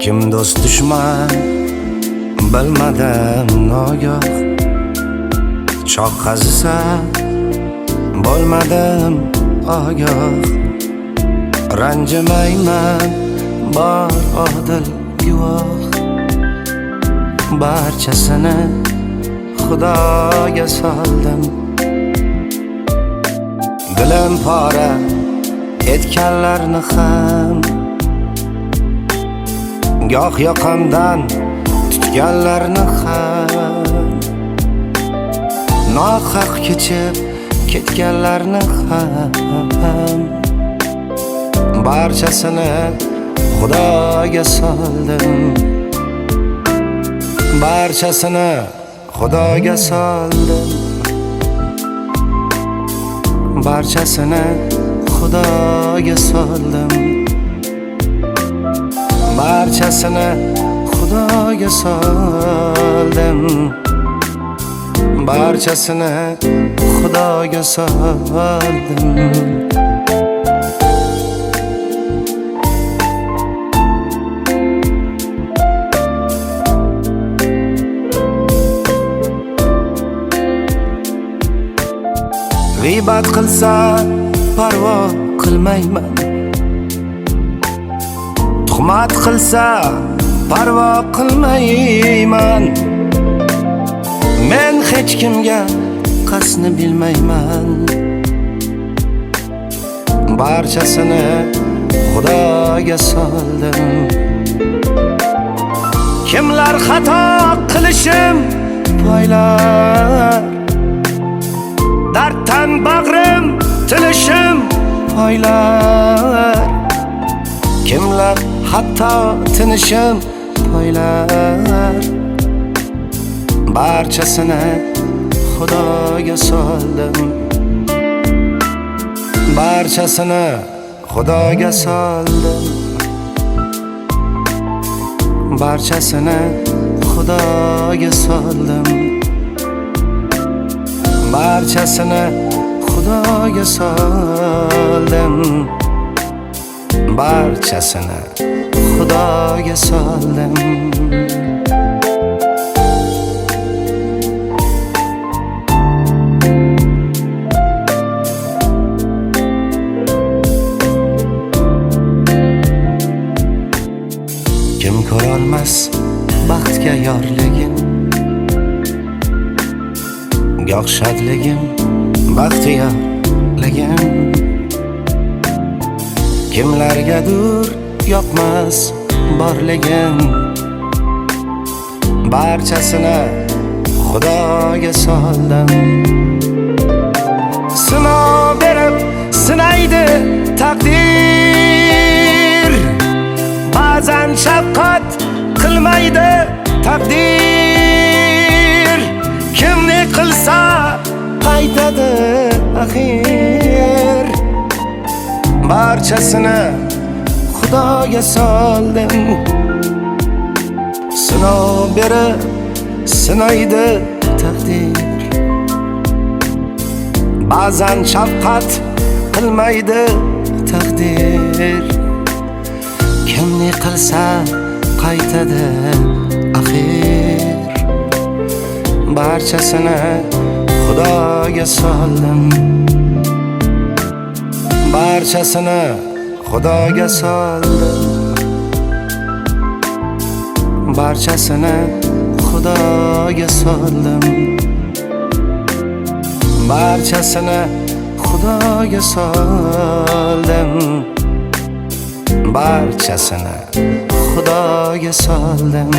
Kim do'st dushman bilmadim nogoh, choq qazisa bo'lmadim ogoh. Ranjimayman bor odil guvoh, barchasini Xudoga soldim. Dilim pora etganlarni ham, goh yoqamdan tutganlarni ham, nohaq kechib ketganlarni ham, barchasini Xudoga soldim. Barchasini Xudoga soldim. Barchasini Xudoga soldim. Barchasini Xudoga soldim. Barchasini Xudoga soldim. G'iybat qilsa parvo qilmayman, tuhmat qilsa parvo qilmayman. Men hech kimga qasni bilmayman. Barchasini Xudoga soldim. Kimlar xato qilishim poylar, darddan bag'rim tilishim poylar. Kimlar hatto tinishim poylar. Barchasini Xudoga soldim. Barchasini Xudoga soldim. Barchasini Xudoga soldim. Barchasini Xudoga soldim. Barchasini Xudoga soldim. Kim ko'rolmas baxtga yorligim, goh shadligim, baxtiyorligim. Kimlargadir yoqmas borligim. Barchasini Xudoga soldim. Sinov berib sinaydi taqdir, ba'zan shafqat qilmaydi taqdir. Kimni qilsa qaytadi axir. Barchasini Xudoga soldim. Sinov berib sinaydi taqdir, ba'zan shafqat qilmaydi taqdir. Kimni qilsa qaytadi axir. Barchasini Xudoga soldim. Barchasini Xudoga soldim. Barchasini Xudoga soldim. Barchasini Xudoga soldim. Barchasini Xudoga soldim.